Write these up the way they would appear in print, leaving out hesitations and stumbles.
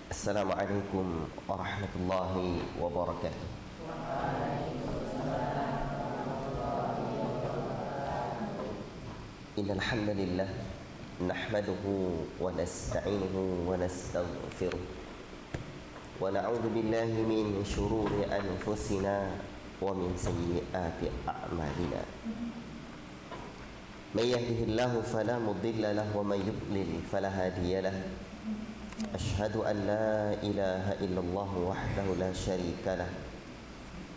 Assalamualaikum warahmatullahi wabarakatuh. Innal hamdalillah nahmaduhu wa nasta'inuhu wa nastaghfiruh wa na'udzu billahi min shururi anfusina wa min sayyiati a'malina. May yahdihillahu fala mudilla lahu wa may yudlil fala hadiya lahu. Ashhadu an la ilaha illallah wahdahu la syarika lah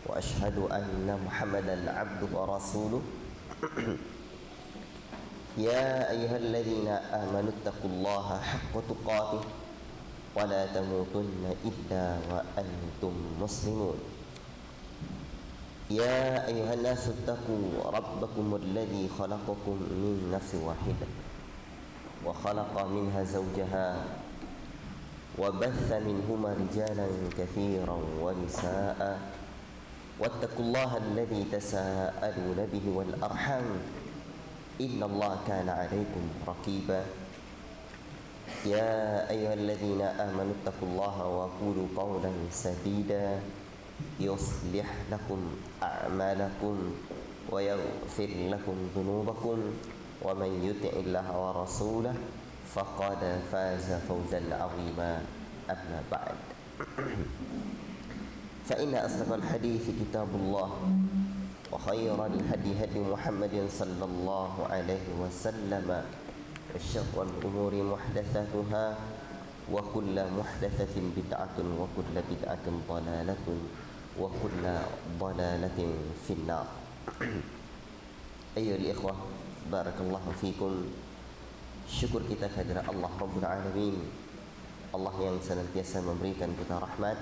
wa ashhadu anna Muhammadan abduhu wa rasuluh. Ya ayyuhalladzina amanu taqullaha haqqa tuqatih wa la tamutunna illa wa antum muslimun. Ya ayyuhan nasu taqu rabbakumul ladzi khalaqakum min nafsin wahidah wa khalaqa minha zawjaha وبث منهما رجالا كثيرا ونساء واتقوا الله الذي تساءلون به والأرحام إن الله كان عليكم رقيبا يا أيها الذين آمنوا اتقوا الله وقولوا قولا سديدا يصلح لكم أعمالكم ويغفر لكم ذنوبكم ومن يطع الله ورسوله فقد فاز فوزا عظيما. أما بعد فإن أصدق الحديث كتاب الله وخير الهدي هدي محمد صلى الله عليه وسلم وشر الأمور محدثاتها وكل محدثة بدعة وكل بدعة ضلالة وكل ضلالة في النار. أيها الإخوة بارك الله فيكم. Syukur kita kehadirat Allah Rabbul Alamin, Allah yang senantiasa memberikan kita rahmat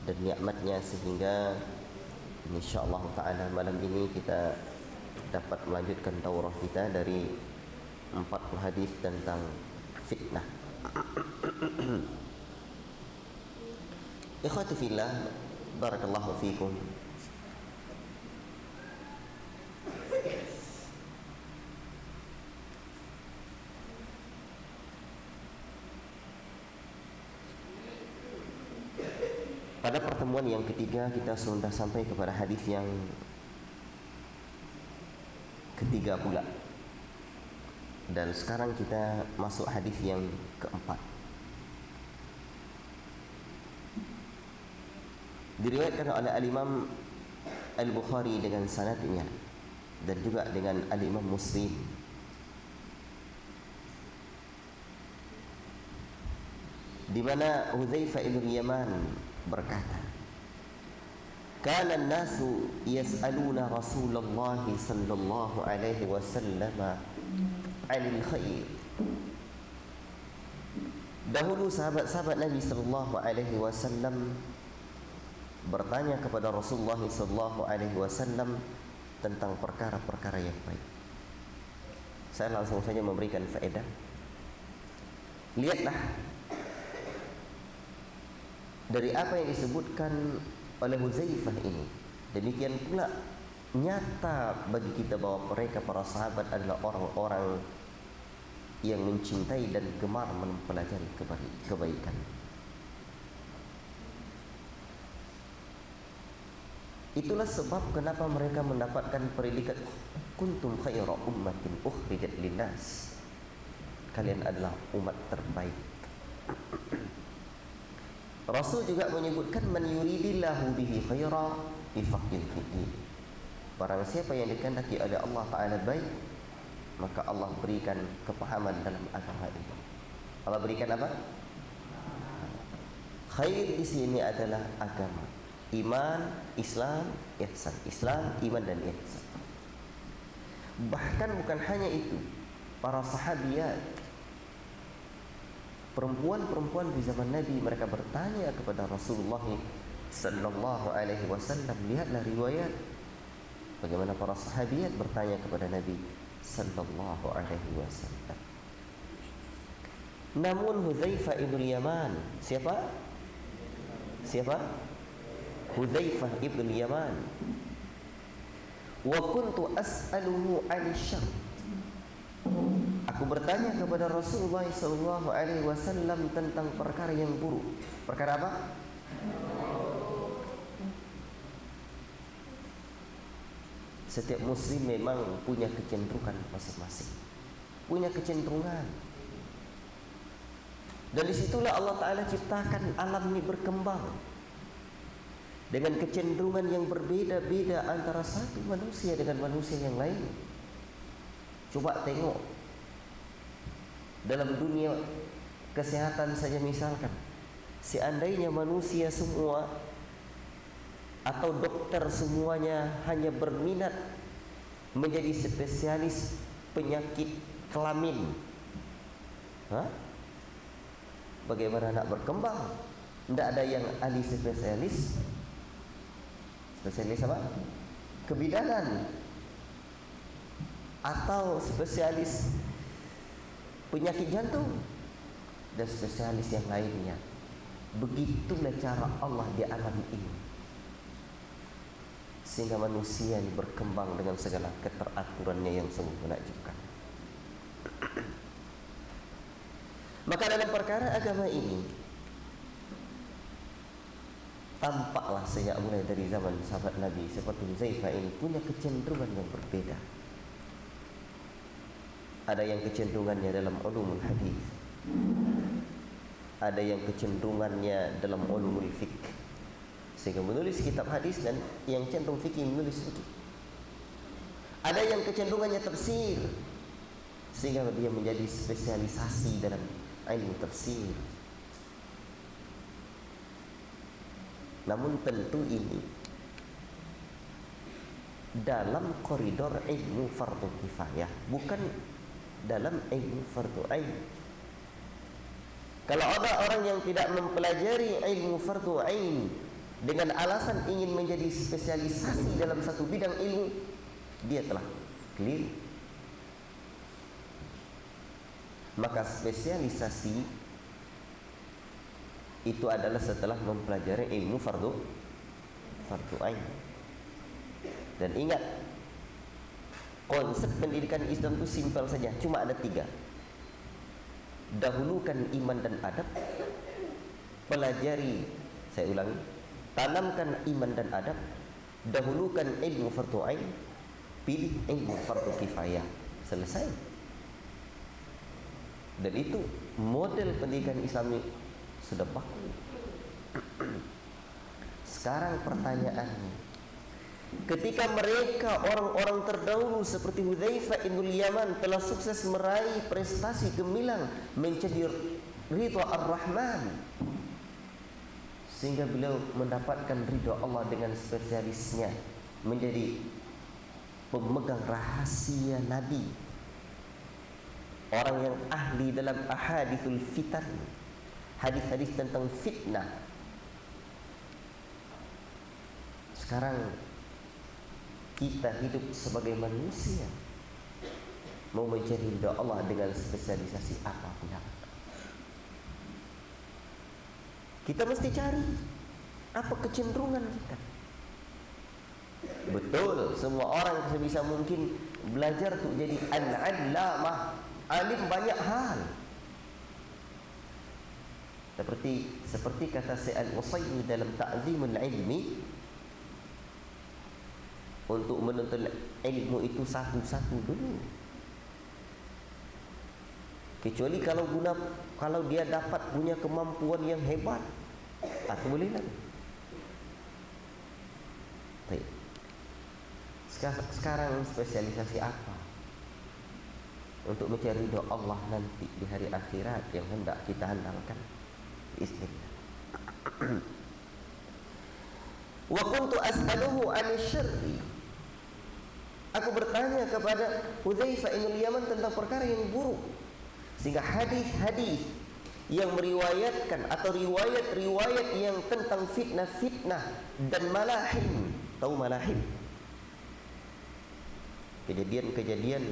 dan nikmatnya sehingga insyaallah ta'ala malam ini kita dapat melanjutkan daurah kita dari 40 hadis tentang fitnah. Ikhwati fillah, barakallahu fikum. Pada pertemuan yang ketiga kita sudah sampai kepada hadis yang ketiga pula. Dan sekarang kita masuk hadis yang keempat. Diriwayatkan oleh Al-Imam Al-Bukhari dengan sanadnya dan juga dengan Al-Imam Muslim. Di mana Hudzaifah bin Yaman berkata, kana an-nasu yas'aluna Rasulullah sallallahu alaihi wasallam 'anil khair. Dahulu sahabat-sahabat Nabi sallallahu alaihi wasallam bertanya kepada Rasulullah sallallahu alaihi wasallam tentang perkara-perkara yang baik. Saya langsung saja memberikan faedah. Lihatlah dari apa yang disebutkan oleh Hudzaifah ini, demikian pula nyata bagi kita bahwa mereka para sahabat adalah orang-orang yang mencintai dan gemar mempelajari kebaikan. Itulah sebab kenapa mereka mendapatkan predikat kuntum khaira ummatin ukhrijat linnas. Kalian adalah umat terbaik. Rasul juga menyebutkan man yuridillahu bihi khaira yufaqihu fiddin. Barang siapa yang dikehendaki oleh Allah Ta'ala baik, maka Allah berikan kepahaman dalam agama itu. Allah berikan apa? Khair di sini adalah agama, iman, Islam, ihsan. Islam, iman dan ihsan. Bahkan bukan hanya itu, para sahabiat, perempuan-perempuan di zaman Nabi, mereka bertanya kepada Rasulullah sallallahu alaihi wasallam. Lihatlah riwayat bagaimana para sahabiat bertanya kepada Nabi sallallahu alaihi wasallam. Namun Hudzaifah ibn Yaman, siapa? Hudzaifah ibn Yaman. Wa kuntu as'aluhu 'anil syarr. Aku bertanya kepada Rasulullah SAW tentang perkara yang buruk. Perkara apa? Setiap muslim memang punya kecenderungan masing-masing, punya kecenderungan. Dan disitulah Allah Ta'ala ciptakan alam ini berkembang dengan kecenderungan yang berbeda-beda antara satu manusia dengan manusia yang lain. Coba tengok dalam dunia kesehatan saja, misalkan seandainya manusia semua atau dokter semuanya hanya berminat menjadi spesialis penyakit kelamin, bagaimana nak berkembang? Tidak ada yang ahli spesialis. Spesialis apa? Kebidanan atau spesialis penyakit jantung dan spesialis yang lainnya. Begitulah cara Allah di alam ini, sehingga manusia ini berkembang dengan segala keteraturannya yang sungguh menakjubkan. Maka dalam perkara agama ini tampaklah sejak mulai dari zaman sahabat Nabi seperti Huzaifah ini punya kecenderungan yang berbeda. Ada yang kecenderungannya dalam ulumul hadis, ada yang kecenderungannya dalam ulumul fiqh, sehingga menulis kitab hadis, dan yang cenderung fikih menulis fikih. Ada yang kecenderungannya tafsir, sehingga dia menjadi spesialisasi dalam ilmu tafsir. Namun tentu ini dalam koridor ilmu fardu kifayah, bukan dalam ilmu fardu ain. Kalau ada orang yang tidak mempelajari ilmu fardu ain dengan alasan ingin menjadi spesialisasi dalam satu bidang ilmu, dia telah keliru. Maka spesialisasi itu adalah setelah mempelajari ilmu fardu ain. Dan ingat, konsep pendidikan Islam itu simpel saja, cuma ada 3. Dahulukan iman dan adab, pelajari, saya ulangi, tanamkan iman dan adab, dahulukan ilmu fardu ain, pilih ilmu fardu kifayah. Selesai. Dan itu model pendidikan Islam ini sudah baku. Sekarang pertanyaannya, ketika mereka orang-orang terdahulu seperti Hudzaifah bin Yaman telah sukses meraih prestasi gemilang menjadi ridha ar-Rahman, sehingga beliau mendapatkan ridha Allah dengan spesialisnya menjadi pemegang rahasia Nabi, orang yang ahli dalam ahadithul fitan, hadis-hadis tentang fitnah. Sekarang kita hidup sebagai manusia, mau mencari ridha Allah dengan spesialisasi apa pun. Kita mesti cari apa kecenderungan kita. Betul, semua orang sebisa mungkin belajar untuk jadi al-allamah, alim banyak hal. Seperti kata Syekh Al-Utsaimin dalam Ta'zimul Ilmi, untuk menuntut ilmu itu satu-satu dulu. Kecuali kalau dia dapat punya kemampuan yang hebat, atau boleh lagi. Baik. Sekarang spesialisasi apa untuk mencari ridha Allah nanti di hari akhirat yang hendak kita handalkan? Bismillah. Wa kuntu as'aluhu 'anil syarri. Aku bertanya kepada Hudzaifah bin Yaman tentang perkara yang buruk, sehingga hadis-hadis yang meriwayatkan atau riwayat-riwayat yang tentang fitnah-fitnah dan malahim. Tahu malahim? Kejadian-kejadian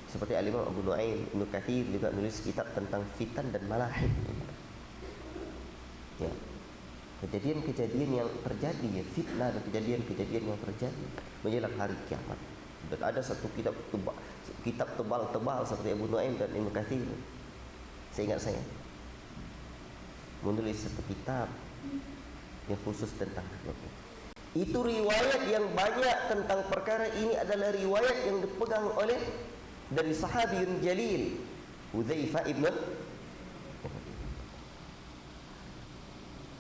seperti Al-Imam Abu Nu'aim, Ibnu Katsir juga nulis kitab tentang fitan dan malahim. Ya. Kejadian-kejadian yang terjadi, ya, fitnah dan kejadian-kejadian yang terjadi menjelang hari kiamat. Dan ada satu kitab tebal-tebal seperti Abu Nuaim dan Ibnu Katsir. Seingat saya menulis satu kitab yang khusus tentang itu. Itu riwayat yang banyak tentang perkara ini adalah riwayat yang dipegang oleh dari sahabiyun jalil Hudzaifah ibn.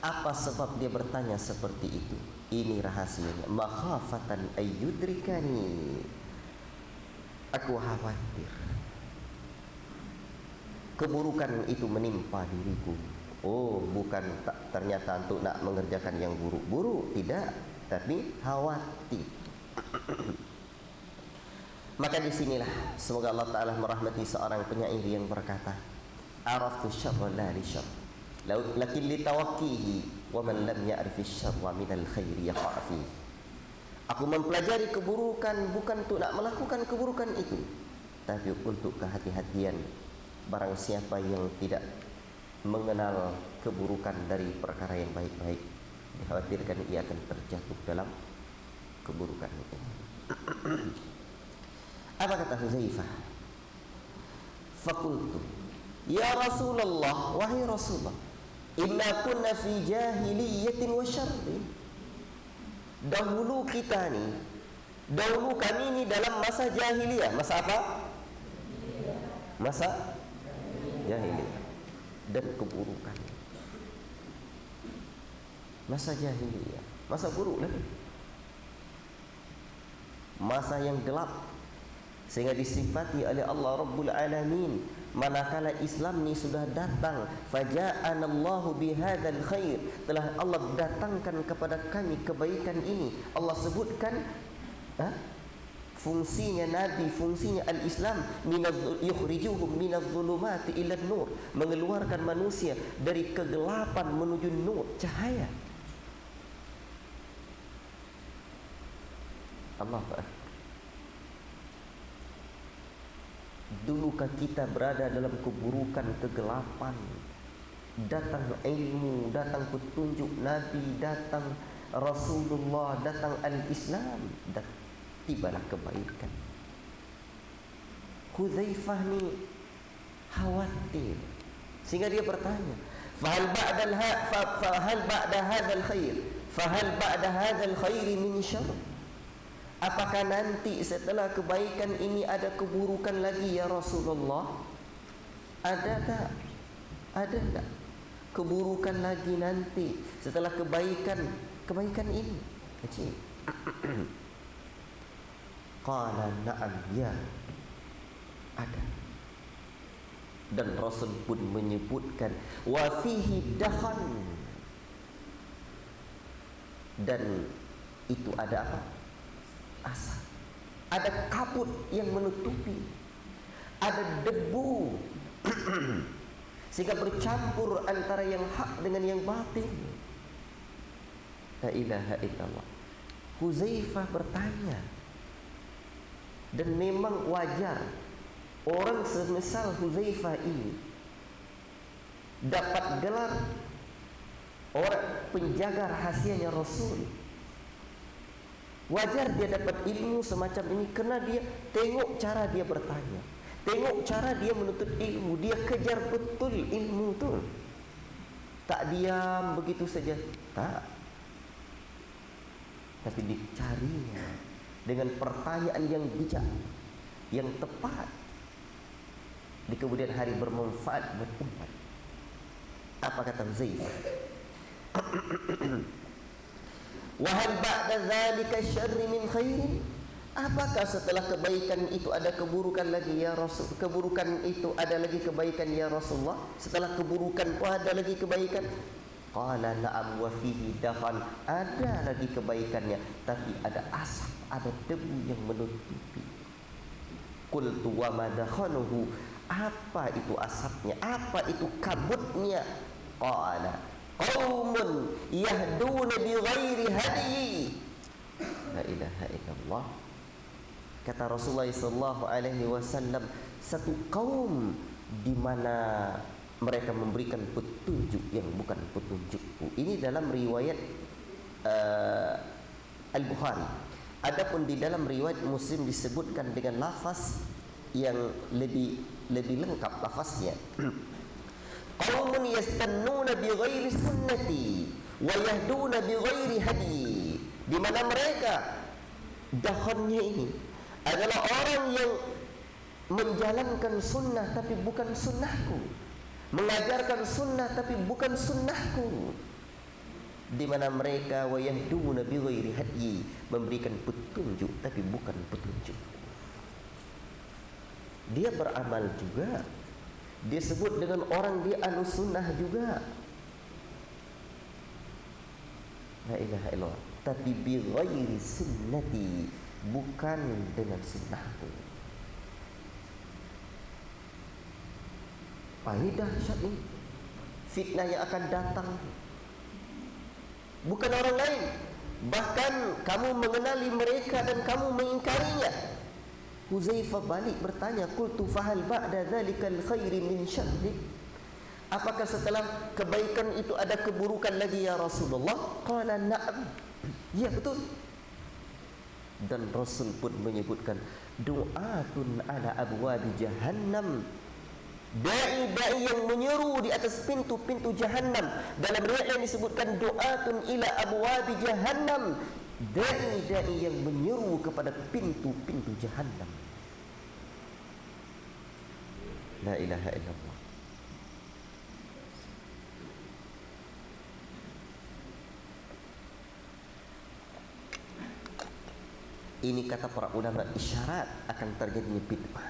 Apa sebab dia bertanya seperti itu? Ini rahasianya. Makhafatan ayyudrikani. Aku khawatir keburukan itu menimpa diriku. Oh, bukan ternyata untuk nak mengerjakan yang buruk-buruk, tidak, tapi khawatir. Maka disinilah semoga Allah Ta'ala merahmati seorang penyair yang berkata, araftu syarra la li syarr, lakin li tawakkihi, wa man lam ya'rifi syarra minal khairi yaqa'fi. Aku mempelajari keburukan bukan untuk nak melakukan keburukan itu, tapi untuk kehati-hatian. Barang siapa yang tidak mengenal keburukan dari perkara yang baik-baik, dikhawatirkan ia akan terjatuh dalam keburukan itu. Apa kata Hudzaifah? Fakultu, ya Rasulullah, wahai Rasulullah, inna kunna fi jahiliyatin wa syarrin. Dahulu kami ni dalam masa jahiliyah. Masa apa? Masa jahiliyah dan keburukan. Masa jahiliyah, masa buruk lagi, masa yang gelap, sehingga disifati oleh Allah Rabbul Alamin manakala Islam ni sudah datang, faja'anallahu bihadzal khair, telah Allah datangkan kepada kami kebaikan ini. Allah sebutkan fungsinya Nabi, fungsinya al-Islam, yukhrijuhum minadh-dhulumati ila nur, mengeluarkan manusia dari kegelapan menuju nur, cahaya. Allah Akbar. Dulukah kita berada dalam keburukan, kegelapan, datang ilmu, datang petunjuk Nabi, datang Rasulullah, datang al-Islam, dan tibalah kebaikan. Hudzaifah ni khawatir sehingga dia bertanya, fahal ba'da hadzal khair, fahal ba'da hadzal khair min syarr? Apakah nanti setelah kebaikan ini ada keburukan lagi ya Rasulullah? Ada tak? Ada tak keburukan lagi nanti setelah kebaikan ini? Kecil. Qala na'am, ya, ada. Dan Rasul pun menyebutkan wa fihi dakhan, dan itu ada apa? Asap. Ada kabut yang menutupi, ada debu sehingga bercampur antara yang hak dengan yang batil. La ilaha illallah. Hudzaifah bertanya, dan memang wajar orang semisal Hudzaifah ini dapat gelar orang penjaga rahasianya Rasul. Wajar dia dapat ilmu semacam ini kerana dia tengok cara dia bertanya, tengok cara dia menuntut ilmu, dia kejar betul ilmu tu. Tak diam begitu saja, tak. Tapi dicarinya dengan pertanyaan yang bijak, yang tepat, di kemudian hari bermanfaat buat umat. Apa kata Hudzaifah? Wa hal ba'da dzalika syarri min khairin? Apakah setelah kebaikan itu ada keburukan lagi ya Rasul? Keburukan itu ada lagi kebaikan ya Rasulullah? Setelah keburukan pun ada lagi kebaikan? Qala na'am wa fihi dakhan. Ada lagi kebaikannya, tapi ada asap, ada debu yang menutupi. Qultu wa ma dakhanuhu? Apa itu asapnya? Apa itu kabutnya? Qala qaumun yahduna bi ghairi hadi. La ilaha illallah. Kata Rasulullah sallallahu alaihi wasallam, satu kaum di mana mereka memberikan petunjuk yang bukan petunjukku. Ini dalam riwayat Al-Bukhari. Adapun di dalam riwayat Muslim disebutkan dengan lafaz yang lebih lengkap lafaznya. Qaumun yastannuna bi ghairi sunnati wa yahduna bi ghairi hadi. Di mana mereka dahonnya ini adalah orang yang menjalankan sunnah tapi bukan sunnahku, mengajarkan sunnah tapi bukan sunnahku. Di mana mereka wa yahduna bi ghairi hadi, memberikan petunjuk tapi bukan petunjuk. Dia beramal juga, dia sebut dengan orang dia ahlu sunnah juga, la ilaha illallah, tapi bi ghairi sunnati, bukan dengan sunnahku. Ini dahsyat ini fitnah yang akan datang, bukan orang lain. Bahkan kamu mengenali mereka dan kamu mengingkarinya. Huzaifah balik bertanya, qultu fahal ba'da dzalikal khairi min syarri? Apakah setelah kebaikan itu ada keburukan lagi ya Rasulullah? Qala na'am. Ya, betul. Dan Rasul pun menyebutkan du'atun ala abwabi jahannam, dai-dai yang menyeru di atas pintu-pintu jahannam. Dalam riwayat yang disebutkan du'atun ila abwabi jahannam, dai-dai yang menyeru kepada pintu-pintu jahannam. La ilaha illallah. Ini kata para ulama isyarat akan terjadinya bid'ah.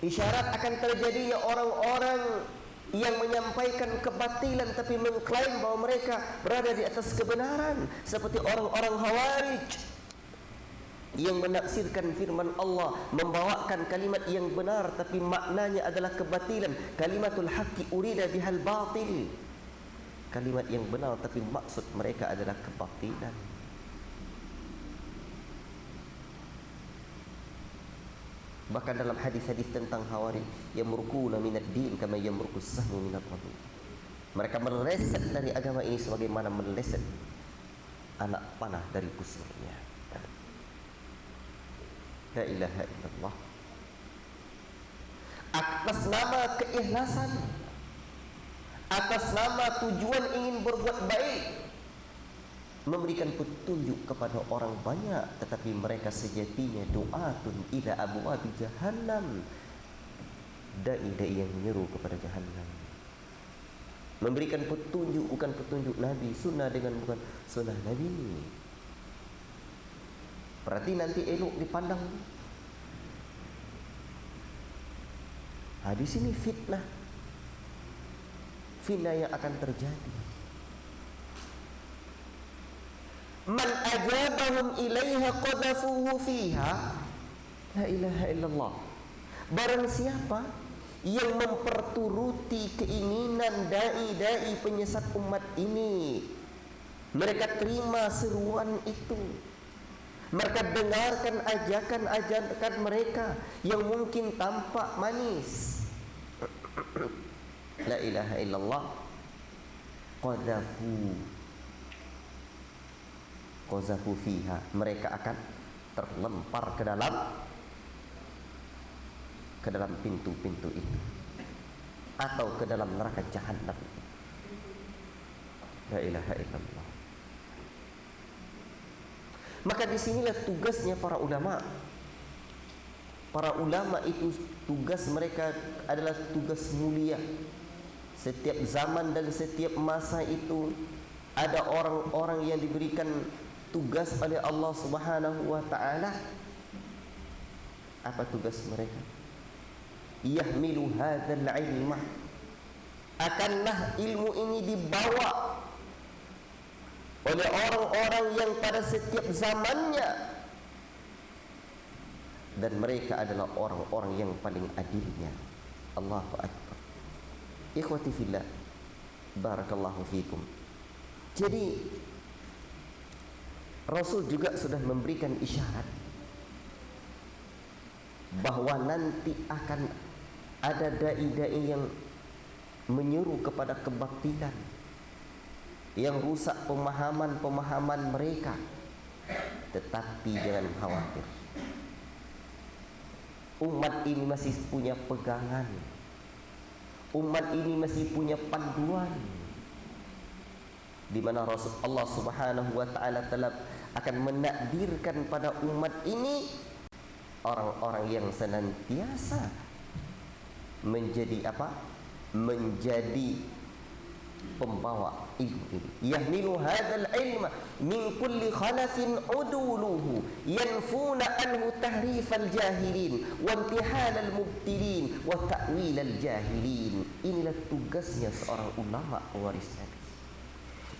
Isyarat akan terjadinya orang-orang yang menyampaikan kebatilan tapi mengklaim bahwa mereka berada di atas kebenaran, seperti orang-orang Khawarij yang menafsirkan firman Allah, membawakan kalimat yang benar tapi maknanya adalah kebatilan. Kalimatul haqqi urida bihal batil, kalimat yang benar tapi maksud mereka adalah kebatilan. Bahkan dalam hadis-hadis tentang Khawarij, yamruquna minad din kama yamruqus sahmu minat ramiyah, mereka meleset dari agama ini sebagaimana meleset anak panah dari busurnya. La ilaha illallah. Atas nama keikhlasan, atas nama tujuan ingin berbuat baik, memberikan petunjuk kepada orang banyak, tetapi mereka sejatinya du'atun ila abwabi jahannam, dai-dai yang menyeru kepada jahannam. Memberikan petunjuk bukan petunjuk Nabi, sunnah dengan bukan sunnah Nabi. Berarti nanti elok dipandang. Di sini fitnah yang akan terjadi. Man ajabahum ilaiha qadhafuhu fiha. La ilaha illallah. Barang siapa yang memperturuti keinginan dai-dai penyesat umat ini, mereka terima seruan itu, mereka dengarkan ajakan mereka yang mungkin tampak manis. La ilaha illallah. Qazafu fiha, mereka akan terlempar ke dalam pintu-pintu itu, atau ke dalam neraka jahannam. La ilaha illallah. Maka disinilah tugasnya para ulama. Para ulama itu tugas mereka adalah tugas mulia. Setiap zaman dan setiap masa itu ada orang-orang yang diberikan tugas oleh Allah Subhanahu wa ta'ala. Apa tugas mereka? Yahmilu hadzal ilma, akanlah ilmu ini dibawa oleh orang-orang yang pada setiap zamannya, dan mereka adalah orang-orang yang paling adilnya. Allahu akbar. Ikhwati fillah, barakallahu fikum. Jadi Rasul juga sudah memberikan isyarat bahwa nanti akan ada dai-dai yang menyuruh kepada kebatilan, yang rusak pemahaman-pemahaman mereka, Tetapi jangan khawatir, umat ini masih punya pegangan, umat ini masih punya panduan, di mana Rasulullah Subhanahu wa taala telah akan menakdirkan pada umat ini orang-orang yang senantiasa menjadi apa? Menjadi pembawa ilmu ini. Yahmilu hadzal ilma min kulli khalafin uduluhu yanfuna anhu tahrifal jahilin wa imtihanal mubtilin wa ta'wilal jahilin. Inilah tugasnya seorang ulama pewaris Nabi.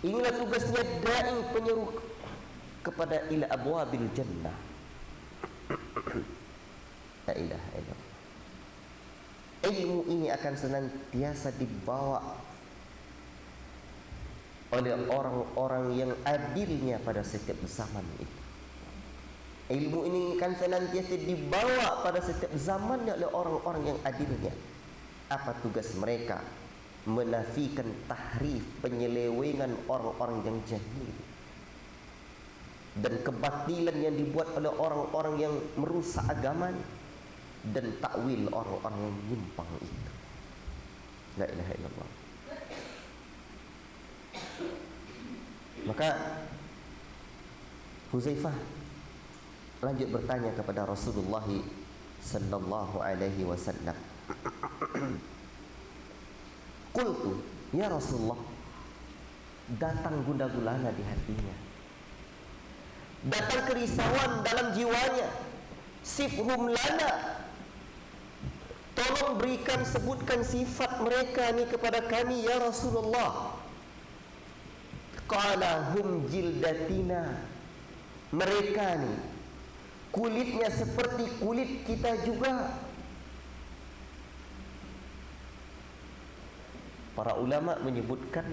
Inilah tugasnya dai penyeru kepada ila abwabil jannah. La ilaha illallah. Ilmu ini akan senantiasa dibawa oleh orang-orang yang adilnya pada setiap zaman itu. Ilmu ini akan senantiasa dibawa pada setiap zamannya oleh orang-orang yang adilnya. Apa tugas mereka? Menafikan tahrif, penyelewengan orang-orang yang jahil dan kebatilan yang dibuat oleh orang-orang yang merusak agamanya, dan takwil orang-orang yang menyimpang itu. La ilaha illallah. Maka Huzaifah lanjut bertanya kepada Rasulullah sallallahu alaihi wasallam. Qultu, ya Rasulullah, datang gundah gulana di hatinya, datang kerisauan dalam jiwanya. Sifhum lana, tolong berikan, sebutkan sifat mereka ni kepada kami ya Rasulullah. Qala hum jildatina, mereka ni kulitnya seperti kulit kita juga. Para ulama menyebutkan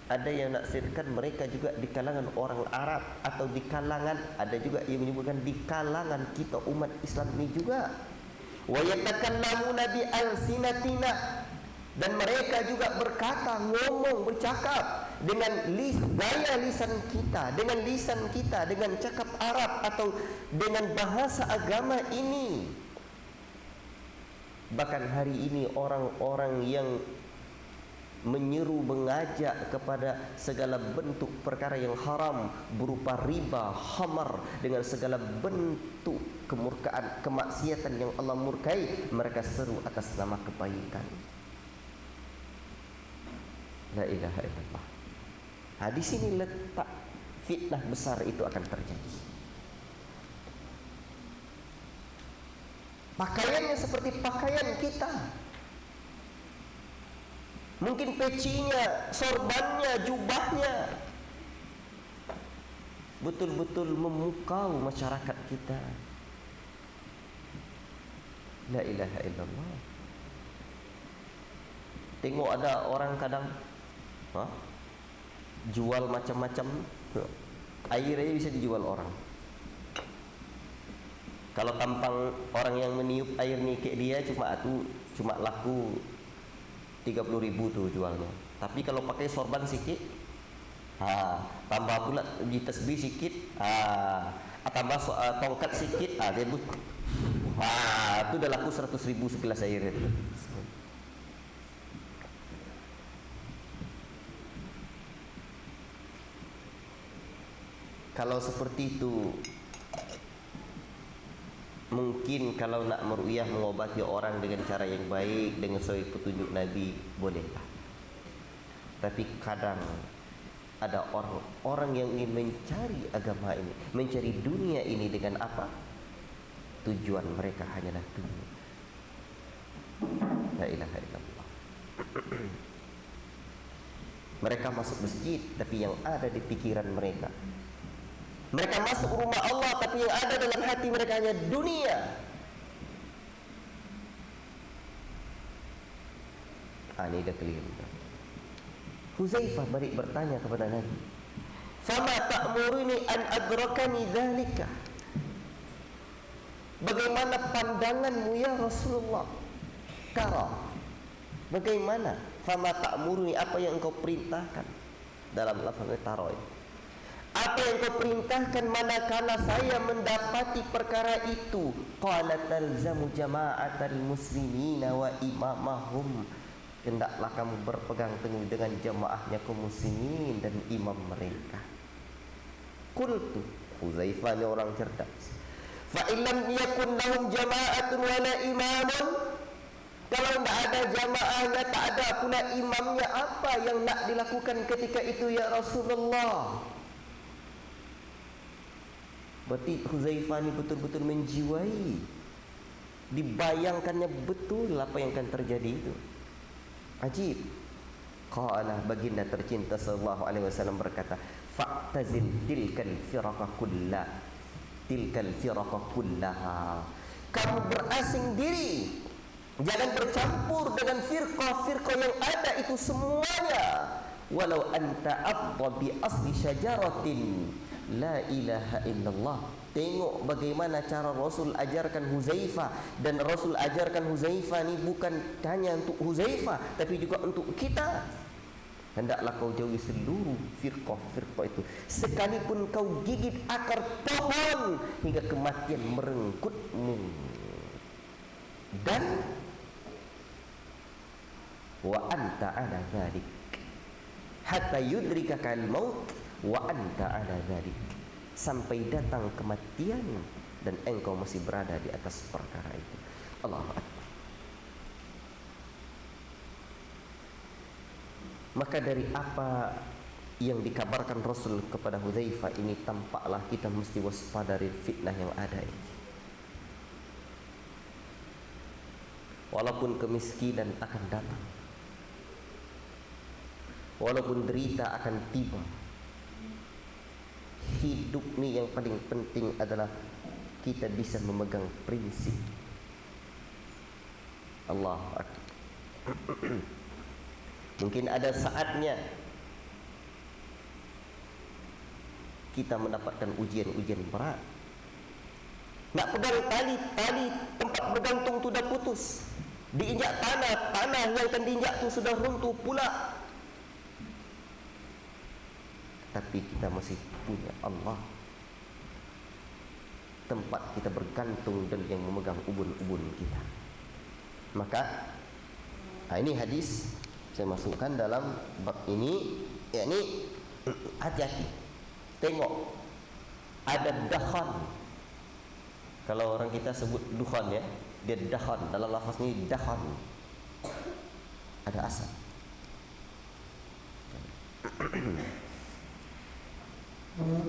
ada yang naksirkan mereka juga di kalangan orang Arab, atau di kalangan, ada juga yang menyebutkan di kalangan kita umat Islam ini juga. Wa yatakallamuna bi alsinatina, dan mereka juga berkata, ngomong, bercakap dengan gaya lisan kita, dengan lisan kita, dengan cakap Arab atau dengan bahasa agama ini. Bahkan hari ini orang-orang yang menyeru, mengajak kepada segala bentuk perkara yang haram berupa riba, khamar, dengan segala bentuk kemurkaan, kemaksiatan yang Allah murkai, mereka seru atas nama kebaikan. La ilaha illallah. Di sini letak fitnah besar itu akan terjadi. Pakaiannya seperti pakaian kita. Mungkin pecinya, sorbannya, jubahnya betul-betul memukau masyarakat kita. La ilaha illallah. Tengok ada orang kadang jual macam-macam air aja bisa dijual orang. Kalau tampang orang yang meniup air ni kayak dia cuma laku 30.000 tu jualnya. Tapi kalau pakai sorban sikit, tambah pula di tasbih sikit, tambah tongkat sikit, dia itu dah laku 100.000 segelas air itu. Kalau seperti itu, mungkin kalau nak meru'yah, mengobati orang dengan cara yang baik, dengan sesuai petunjuk Nabi, bolehlah. Tapi kadang ada orang yang ingin mencari agama ini, mencari dunia ini dengan apa? Tujuan mereka hanyalah dunia. La ilaha illallah. Mereka masuk masjid, tapi yang ada di pikiran mereka, mereka masuk rumah Allah, tapi yang ada dalam hati mereka hanya dunia. Ini dah keliru. Huzaifah balik bertanya kepada Nabi, "Fama ta'muruni an adrakani dzalika?" Bagaimana pandanganmu ya Rasulullah? Tara, bagaimana? Fama ta'muruni, apa yang engkau perintahkan? Dalam lafaz tara, Apa yang kau perintahkan manakala saya mendapati perkara itu? Qala talzamu jama'atal muslimina wa imamahum. Hendaklah kamu berpegang teguh dengan jamaahnya kaum muslimin dan imam mereka. Qultu, Huzaifah ni orang cerdas. Fa illam yakun lahum jama'atun wala imamun. Kalau tidak ada jamaahnya, tak ada pula imamnya, apa yang nak dilakukan ketika itu ya Rasulullah? Berarti Huzaifah ni betul-betul menjiwai, dibayangkannya betul apa yang akan terjadi itu. Ajib. Qala, baginda tercinta sallallahu alaihi wasallam berkata, fa'tazil tilkal firaqa kullaha. Kamu berasing diri, jangan bercampur dengan firqah-firqah yang ada itu semuanya. Walau anta abda bi asli syajaratin la ilaha illallah. Tengok bagaimana cara Rasul ajarkan Huzaifah. Dan Rasul ajarkan Huzaifah ni bukan hanya untuk Huzaifah, tapi juga untuk kita. Hendaklah kau jauhi seluruh firqah-firqah itu, sekalipun kau gigit akar pohon hingga kematian merengkutmu. Dan wa anta ala dzalik hatta yudrikaka al-maut wa anta ala dzalik, sampai datang kematian dan engkau masih berada di atas perkara itu. Allahu Akbar. Maka dari apa yang dikabarkan Rasul kepada Hudzaifah ini, tampaklah kita mesti waspada dari fitnah yang ada ini. Walaupun kemiskinan akan datang, walaupun derita akan tiba, hidup ni yang paling penting adalah kita bisa memegang prinsip. Allahu Akbar. Mungkin ada saatnya kita mendapatkan ujian-ujian berat. Nak pegang tali tempat bergantung tu dah putus. Diinjak tanah yang akan diinjak tu sudah runtuh pula. Tapi kita masih punya Allah, tempat kita bergantung dan yang memegang ubun-ubun kita. Maka ini hadis saya masukkan dalam bab ini, yakni hati-hati. Tengok, ada dakhan. Kalau orang kita sebut dukhan ya, dia dakhan. Dalam lafaz ni dakhan, ada asap.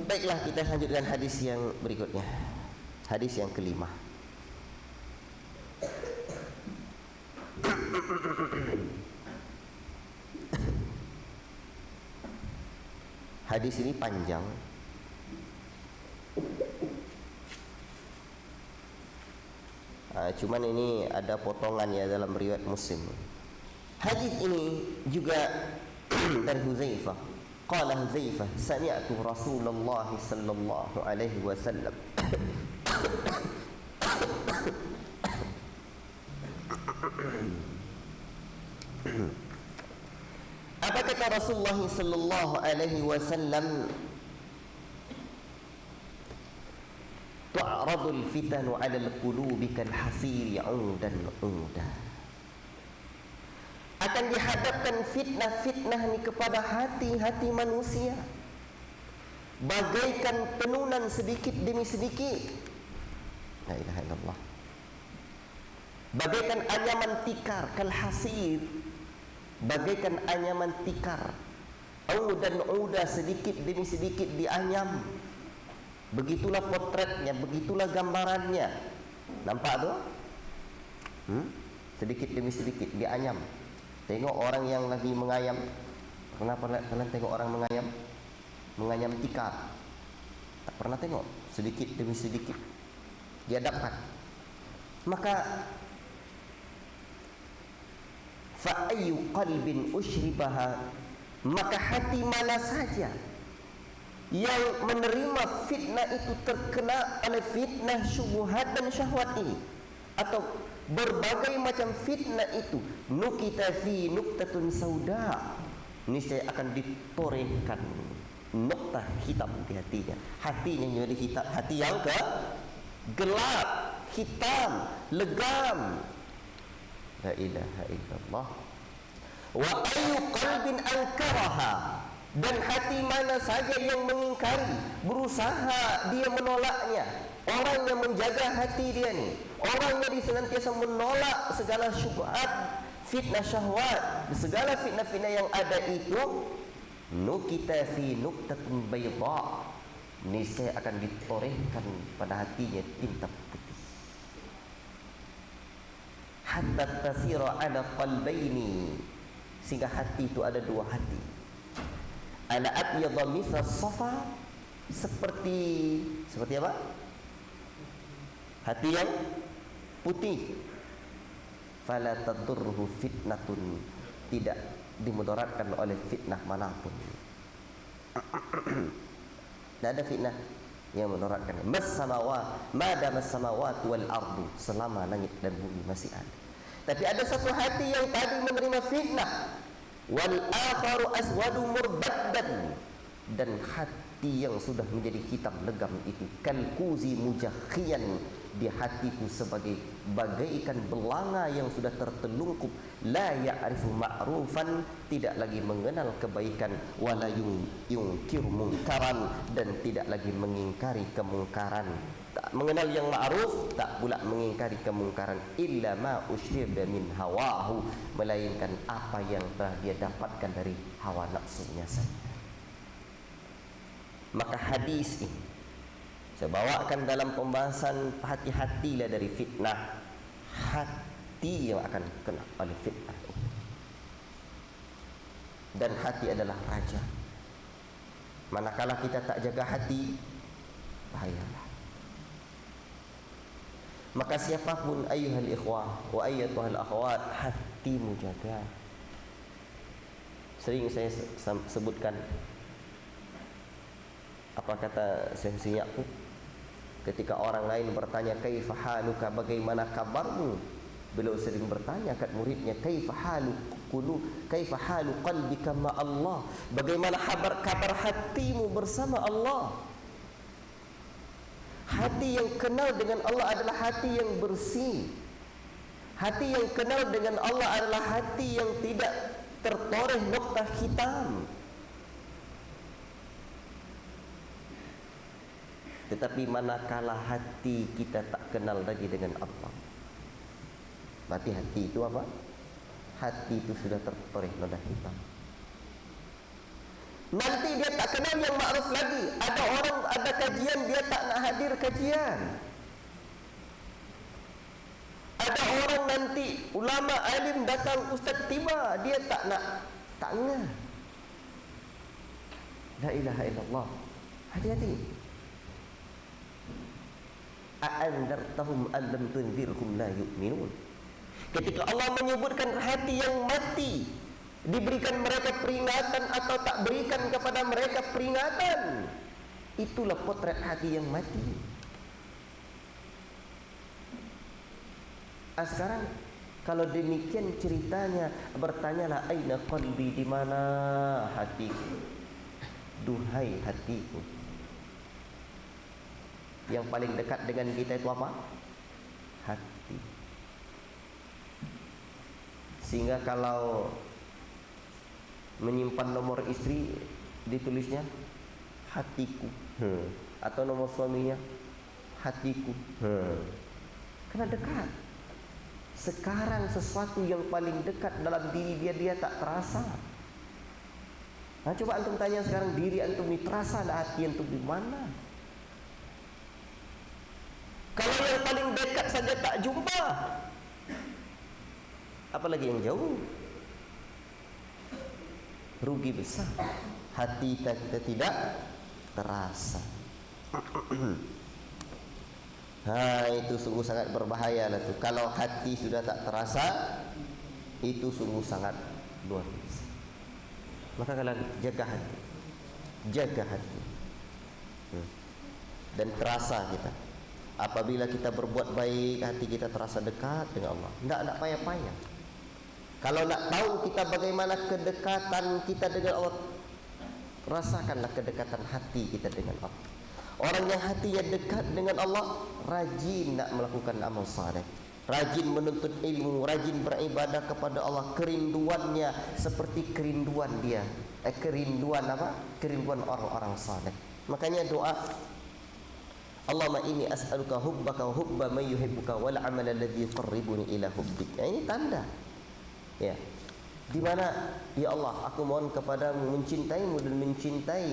Baiklah, kita lanjutkan hadis yang berikutnya. Hadis yang kelima. Hadis ini panjang. Cuman ini ada potongannya dalam riwayat Muslim. Hadis ini juga dari Huzaifah. Qala Huzaifah, sami'tu Rasulullah sallallahu alaihi wasallam. Apa kata Rasulullah sallallahu alaihi wasallam? Tu'radul fitanu 'alal qulubi kal hasiri 'udan 'uda. Akan dihadapkan fitnah-fitnah ni kepada hati-hati manusia bagaikan tenunan sedikit demi sedikit. La ilaha illallah. Bagaikan anyaman tikar, kal hasir, bagaikan anyaman tikar, dan udah sedikit demi sedikit dianyam. Begitulah potretnya, begitulah gambarannya. Nampak tu? Sedikit demi sedikit dianyam. Tengok orang yang lagi mengayam. Kenapa kalian tengok orang mengayam? Menganyam tikar. Tak pernah tengok? Sedikit demi sedikit dihadapkan. Maka fa ayyu qalbin ushribaha, maka hati mana saja yang menerima fitnah itu, terkena oleh fitnah syubhat dan syahwat ini, atau berbagai macam fitnah itu, nukita fi nuktatun sauda, niscaya akan ditorehkan noktah hitam di hatinya. Hatinya menjadi hitam, hati yang gelap, hitam, legam. La ilaha illallah. Wa ayu qalbin ankaraha, dan hati mana saja yang mengingkari, berusaha dia menolaknya. Orang yang menjaga hati dia ni, orang yang senantiasa menolak segala syubhat, fitnah syahwat, segala fitnah-fitnah yang ada itu, nukita fi nuktatun bayda, niscaya akan ditorehkan pada hatinya tinta putih. Hatta tasira ala qalbaini, sehingga hati itu ada dua hati. Ala abyadha mithla safa, seperti apa? Hati yang putih. Fala tadurruhu fitnatun, tidak dimudaratkan oleh fitnah manapun. Tidak ada fitnah yang mudaratkan. Mas-samawat, madama as-samawati wal ardu, selama langit dan bumi masih ada. Tapi ada satu hati yang tadi menerima fitnah. Wal akharu aswadu murbaddan, dan hati yang sudah menjadi hitam legam itu kalkuzi mujakhiyan, di hatiku sebagai bagaikan belanga yang sudah tertelungkup. La ya'rifu ma'rufan, tidak lagi mengenal kebaikan. Wala yungkir mungkaran, dan tidak lagi mengingkari kemungkaran. Tak mengenal yang ma'ruf, tak pula mengingkari kemungkaran. Illa ma usyriba min hawahu, melainkan apa yang telah dia dapatkan dari hawa nafsunya saja. Maka hadis ini saya bawakan dalam pembahasan hati-hatilah dari fitnah. Hati yang akan kena oleh fitnah. Dan hati adalah raja. Manakala kita tak jaga hati, bahayalah. Maka siapapun ayyuhal ikhwah wa ayyatuhal akhwat, hatimu jaga. Sering saya sebutkan apa kata Syekh Yaqub ketika orang lain bertanya kaifa haluka, bagaimana kabarmu, beliau sering bertanya kat muridnya kaifa halu qalbika ma Allah, bagaimana kabar hatimu bersama Allah. Hati yang kenal dengan Allah adalah hati yang bersih. Hati yang kenal dengan Allah adalah hati yang tidak tertoreh noktah hitam. Tetapi manakala hati kita tak kenal lagi dengan Allah, berarti hati itu apa? Hati itu sudah tertoreh noda hitam. Nanti dia tak kenal yang ma'ruf lagi. Ada orang, ada kajian, dia tak nak hadir kajian. Ada orang nanti, ulama alim datang, ustaz tiba, dia tak ngah. La ilaha illallah. Hati-hati. A'andartahum an lam tunzirhum la yu'minun. Ketika Allah menyebutkan hati yang mati, diberikan mereka peringatan atau tak berikan kepada mereka peringatan, itulah potret hati yang mati. Sekarang kalau demikian ceritanya, bertanyalah aina qalbi, di mana hatiku? Duhai hatiku, yang paling dekat dengan kita itu apa? Hati. Sehingga kalau menyimpan nomor istri, ditulisnya hatiku, atau nomor suaminya hatiku, karena dekat. Sekarang sesuatu yang paling dekat dalam diri dia tak terasa. Nah, coba antum tanya sekarang, diri antum ini terasa ada hati antum di mana? Kalau yang paling dekat saja tak jumpa, apalagi yang jauh. Rugi besar. Hati kita tidak terasa. Itu sungguh sangat berbahaya lah tu. Kalau hati sudah tak terasa, itu sungguh sangat luar biasa. Maka kalian jaga hati, jaga hati, dan terasa kita. Apabila kita berbuat baik, hati kita terasa dekat dengan Allah. Tidak nak payah-payah. Kalau nak tahu kita bagaimana kedekatan kita dengan Allah, rasakanlah kedekatan hati kita dengan Allah. Orang yang hatinya dekat dengan Allah, rajin nak melakukan amal saleh, rajin menuntut ilmu, rajin beribadah kepada Allah. Kerinduannya seperti kerinduan dia, kerinduan apa? Kerinduan orang-orang saleh. Makanya doa, Allahumma inni as'aluka hubbaka wa hubba man yuhibbuka wal amal alladhi yuqarribuni ila hubbik. Ini tanda. Ya. Di mana, ya Allah, aku mohon kepadamu mencintaimu dan mencintai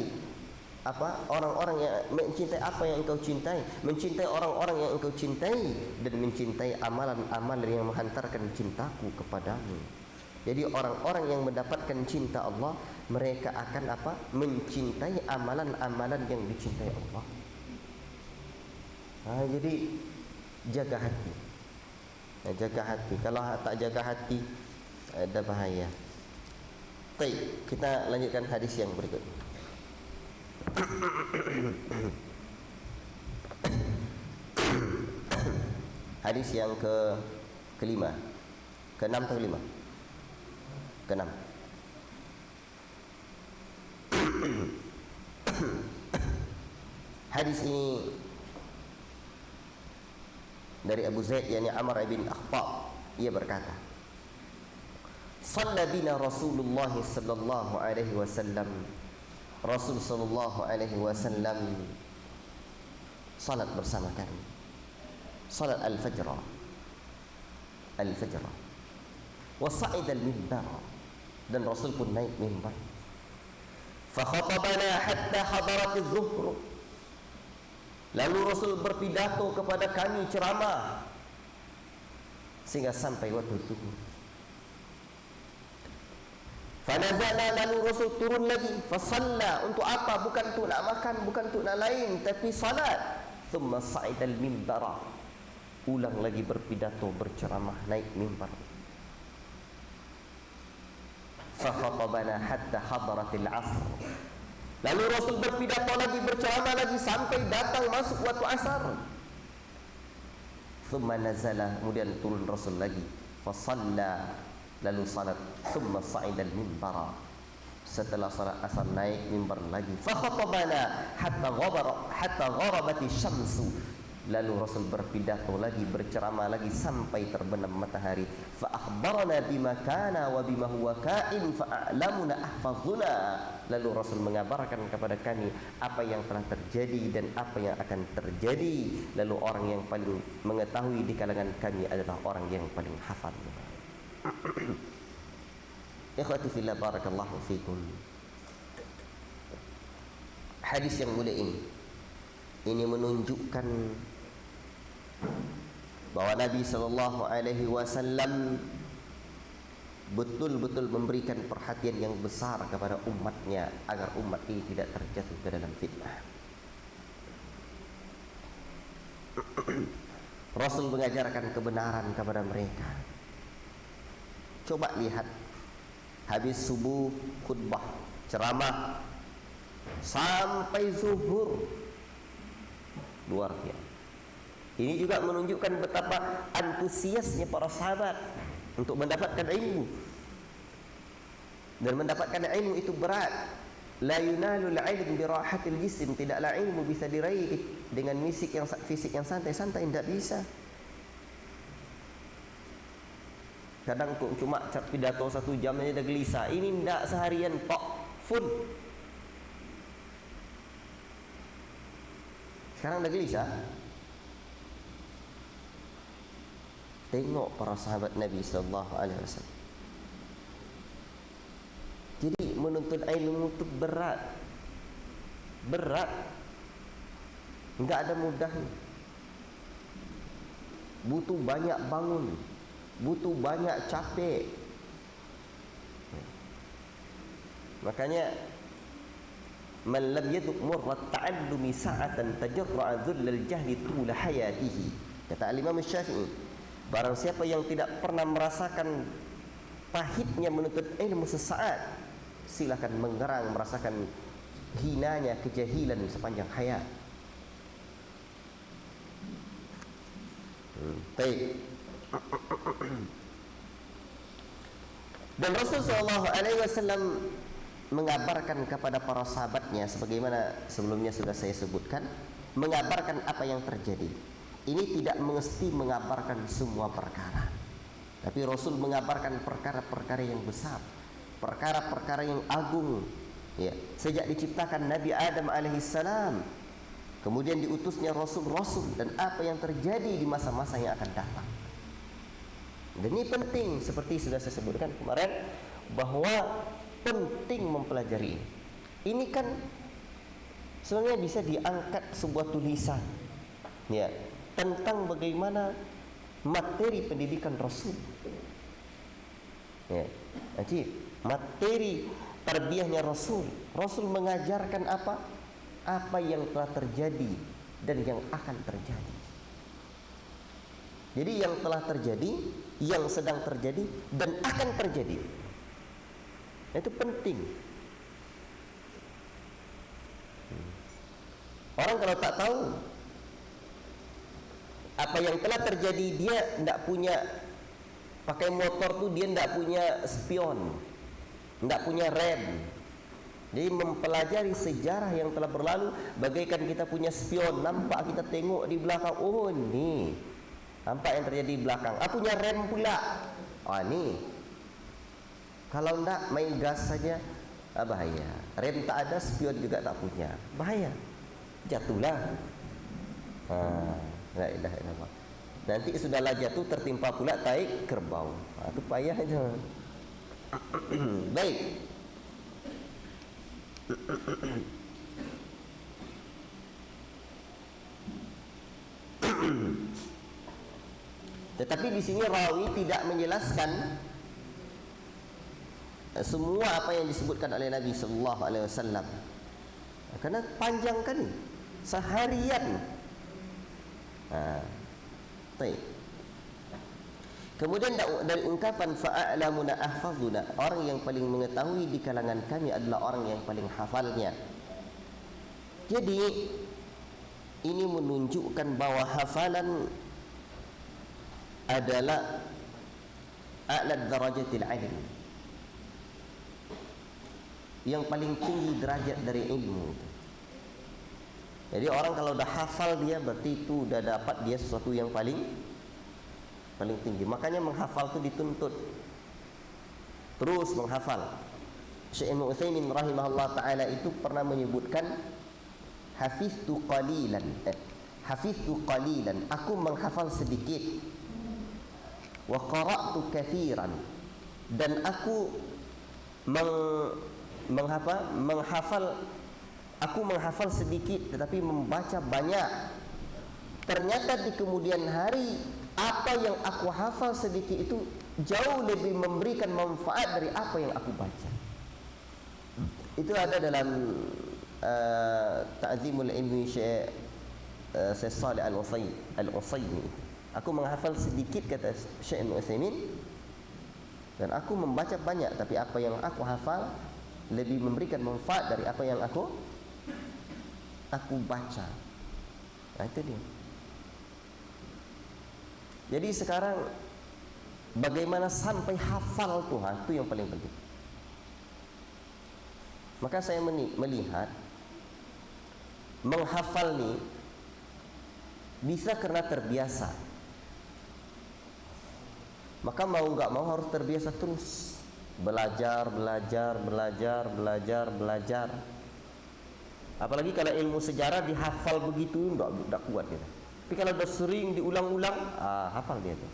apa orang-orang yang mencintai apa yang engkau cintai, mencintai orang-orang yang engkau cintai, dan mencintai amalan-amalan yang menghantarkan cintaku kepadamu. Jadi orang-orang yang mendapatkan cinta Allah, mereka akan apa? Mencintai amalan-amalan yang dicintai Allah. Jadi jaga hati. Jaga hati. Kalau tak jaga hati, ada bahaya. Baik, kita lanjutkan hadis yang berikut. Hadis yang kelima, keenam atau kelima? Keenam. Hadis ini dari Abu Zaid, yakni Amr bin Akhtab. Ia berkata, "Shalla bina Rasulullah sallallahu alaihi wasallam." Rasul sallallahu alaihi wasallam salat bersama kami. Salat al-fajr. Al-fajr. Wa sa'ida al-minbar. Dan Rasul pun naik mimbar. Fa khatabana hatta hadarat adh-dhuhr. Lalu Rasul berpidato kepada kami, ceramah sehingga sampai waktu zuhur. Fanazala, lalu Rasul turun lagi. Fasalla, untuk apa? Bukan untuk nak makan, bukan untuk nak lain, tapi salat. Thumma sa'idal mimbara, ulang lagi berpidato, berceramah, naik mimbar. Fakhatabana hatta hadaratil asr. Lalu Rasul berpidato lagi, berceramah lagi sampai datang masuk waktu asar. Thumma nazala, kemudian turun Rasul lagi. Fasalla, lalu salat. Thumma sa'idal mimbara, setelah salat asar naik mimbar lagi. Fakhatabana hatta gharabati syamsu. Lalu Rasul berpidato lagi, berceramah lagi sampai terbenam matahari. Fa akhbarana bima kana wa bima huwa kain fa a'lamuna ahfazuna. Lalu Rasul mengabarkan kepada kami apa yang telah terjadi dan apa yang akan terjadi. Lalu orang yang paling mengetahui di kalangan kami adalah orang yang paling hafal. Ikhwati fillah, barakallahu fikum. Hadis yang mulia ini menunjukkan bahwa Nabi sallallahu alaihi wasallam betul-betul memberikan perhatian yang besar kepada umatnya agar umat ini tidak terjatuh ke dalam fitnah. Rasul mengajarkan kebenaran kepada mereka. Coba lihat, habis subuh khutbah, ceramah sampai zuhur, luar biasa. Ini juga menunjukkan betapa antusiasnya para sahabat untuk mendapatkan ilmu. Dan mendapatkan ilmu itu berat. La yunalul ilm bi rahatil jism. Tidaklah ilmu bisa diraih dengan fisik yang santai-santai, tidak bisa. Kadang cuma pidato 1 jam aja dah gelisah. Ini tidak, seharian tok full. Sekarang dah gelisah. Tengok para sahabat Nabi sallallahu alaihi wasallam. Jadi menuntut ilmu itu berat. Berat. Enggak ada mudahnya. Butuh banyak bangun, butuh banyak capek. Makanya man lam yaduk murrat ta'allumi sa'atan tajarra'a dhullal jahli tula hayatihi. Kata Imam Syafi'i, barang siapa yang tidak pernah merasakan pahitnya menuntut ilmu sesaat, silakan mengerang merasakan hinanya kejahilan sepanjang hayat. Baik. Dan Rasul sallallahu alaihi wasallam mengabarkan kepada para sahabatnya sebagaimana sebelumnya sudah saya sebutkan, mengabarkan apa yang terjadi. Ini tidak mesti mengabarkan semua perkara, tapi Rasul mengabarkan perkara-perkara yang besar, perkara-perkara yang agung. Ya, sejak diciptakan Nabi Adam alaihissalam, kemudian diutusnya Rasul-Rasul, dan apa yang terjadi di masa-masa yang akan datang. Dan ini penting, seperti sudah saya sebutkan kemarin, bahwa penting mempelajari ini. Ini kan sebenarnya bisa diangkat sebuah tulisan, ya, tentang bagaimana materi pendidikan Rasul. Ya, jadi materi tarbiyahnya Rasul. Rasul mengajarkan apa? Apa yang telah terjadi dan yang akan terjadi. Jadi yang telah terjadi, yang sedang terjadi, dan akan terjadi. Itu penting. Orang kalau tak tahu apa yang telah terjadi, dia tidak punya, pakai motor tu dia tidak punya spion, tidak punya rem. Jadi mempelajari sejarah yang telah berlalu, bagaikan kita punya spion, nampak, kita tengok di belakang, oh ni nampak yang terjadi di belakang. Punya rem pula. Ni kalau tidak main gas saja, bahaya. Rem tak ada, spion juga tak punya, bahaya, jatuhlah. La ilaha illallah. Nanti sudahlah jatuh, tertimpa pula taik kerbau. Itu payah itu. Baik. Tetapi di sini rawi tidak menjelaskan semua apa yang disebutkan oleh Nabi sallallahu alaihi wasallam. Karena panjang kali, seharian. Baik. Kemudian dari ungkapan fa'alamuna ahfazuna, orang yang paling mengetahui di kalangan kami adalah orang yang paling hafalnya. Jadi ini menunjukkan bahwa hafalan adalah a'la darajatil ilm, yang paling tinggi derajat dari ilmu. Jadi orang kalau dah hafal dia, berarti itu dah dapat dia sesuatu yang paling tinggi. Makanya menghafal itu dituntut terus menghafal. Syekh Ibnu Utsaimin rahimahullah taala itu pernah menyebutkan hafiztu qalilan, aku menghafal sedikit, wa qara'tu katsiran, dan aku menghafal sedikit tetapi membaca banyak. Ternyata di kemudian hari, apa yang aku hafal sedikit itu jauh lebih memberikan manfaat dari apa yang aku baca. Itu ada dalam Ta'zimul Ilmi Syekh Shalih Al-Utsaimin. Aku menghafal sedikit, kata Syekh Ibnu Utsaimin, dan aku membaca banyak, tapi apa yang aku hafal lebih memberikan manfaat dari apa yang aku baca. Nah, itu dia. Jadi sekarang bagaimana sampai hafal Tuhan, itu yang paling penting. Maka saya melihat menghafal ni bisa karena terbiasa. Maka mau enggak mau harus terbiasa terus. Belajar. Apalagi kalau ilmu sejarah dihafal begitu, enggak kuat dia. Tapi kalau dah sering diulang-ulang, hafal dia tu.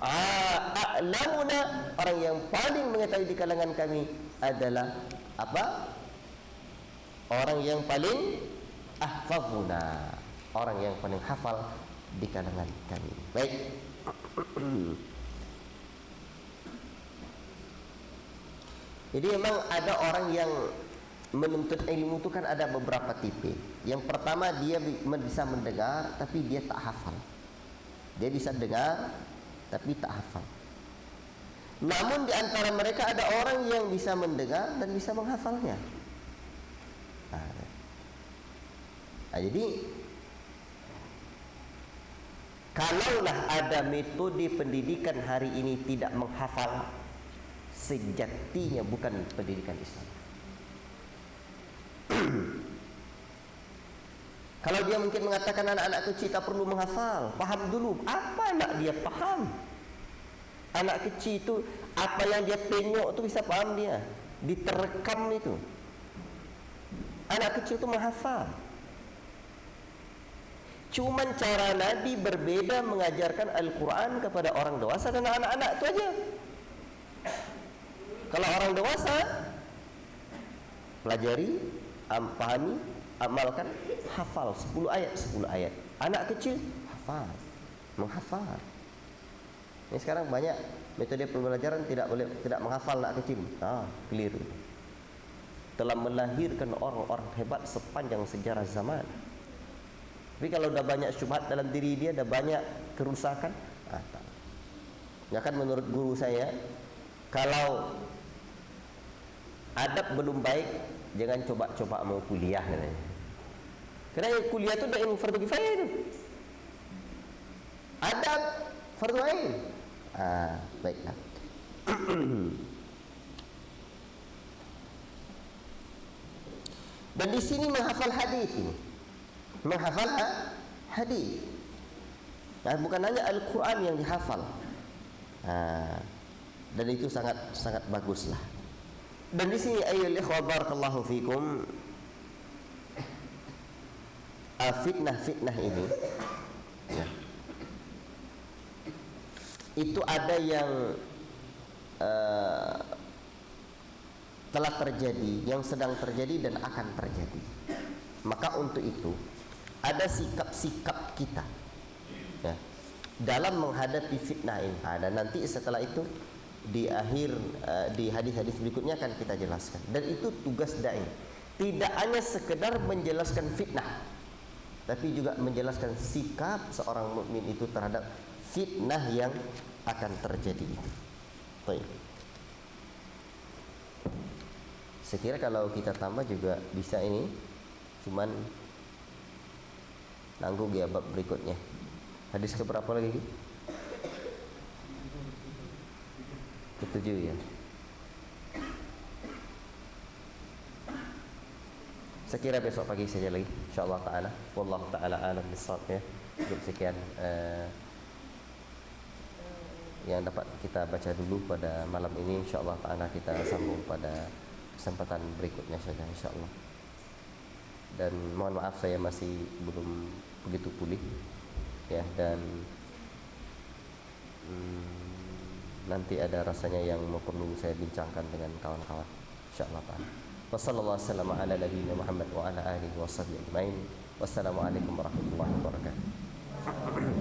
A'lamuna, orang yang paling mengetahui di kalangan kami adalah apa? Orang yang paling ahfazuna, orang yang paling hafal di kalangan kami. Baik. Jadi memang ada orang yang menuntut ilmu itu kan ada beberapa tipe. Yang pertama, dia bisa mendengar tapi dia tak hafal. Dia bisa dengar tapi tak hafal. Namun di antara mereka ada orang yang bisa mendengar dan bisa menghafalnya. Jadi kalaulah ada metode pendidikan hari ini tidak menghafal, sejatinya bukan pendidikan Islam. Kalau dia mungkin mengatakan anak-anak kecil tak perlu menghafal, paham dulu. Apa nak dia paham? Anak kecil itu apa yang dia tengok tu bisa paham dia, diterekam itu. Anak kecil itu menghafal. Cuman cara Nabi berbeda mengajarkan Al-Quran kepada orang dewasa dan anak-anak itu aja. Kalau orang dewasa, pelajari, pahami, amalkan, hafal 10 ayat 10 ayat. Anak kecil hafal, menghafal. Ini sekarang banyak metode pembelajaran tidak menghafal anak kecil. Keliru. Telah melahirkan orang-orang hebat sepanjang sejarah zaman. Tapi kalau dah banyak syubhat dalam diri dia, dah banyak kerusakan, tak. Ya kan, menurut guru saya, kalau adab belum baik, jangan coba-coba mau kuliah katanya. Kerana kuliah tu dah ilmu fardu kifayah tu. Adab fardu ain. Baiklah. Dan di sini menghafal hadis ini. Menghafal hadis. Bukan hanya Al-Quran yang dihafal. Dan itu sangat baguslah. Dan di sini ayyuhal ikhwah barakallahu fikum, fitnah ini ya, itu ada yang telah terjadi, yang sedang terjadi dan akan terjadi. Maka untuk itu ada sikap-sikap kita ya, dalam menghadapi fitnah ini. Dan nanti setelah itu di akhir di hadis-hadis berikutnya akan kita jelaskan. Dan itu tugas dai, tidak hanya sekedar menjelaskan fitnah, tapi juga menjelaskan sikap seorang mukmin itu terhadap fitnah yang akan terjadi itu. Baik. Saya kira kalau kita tambah juga bisa ini, cuman nanggung ya bab berikutnya. Hadis keberapa lagi? Ketujuh ya. Saya kira besok pagi saja lagi, insyaallah taala. Wallahu taala alam bissawab ya. Cukup sekian yang dapat kita baca dulu pada malam ini. Insyaallah taala kita sambung pada kesempatan berikutnya saja insyaallah. Dan mohon maaf saya masih belum begitu pulih ya, dan nanti ada rasanya yang perlu saya bincangkan dengan kawan-kawan insyaallah taala. Wassallallahu wasallam ala nabiyina Muhammad wa ala alihi washabbihi ajmain. Wassalamualaikum warahmatullahi wabarakatuh.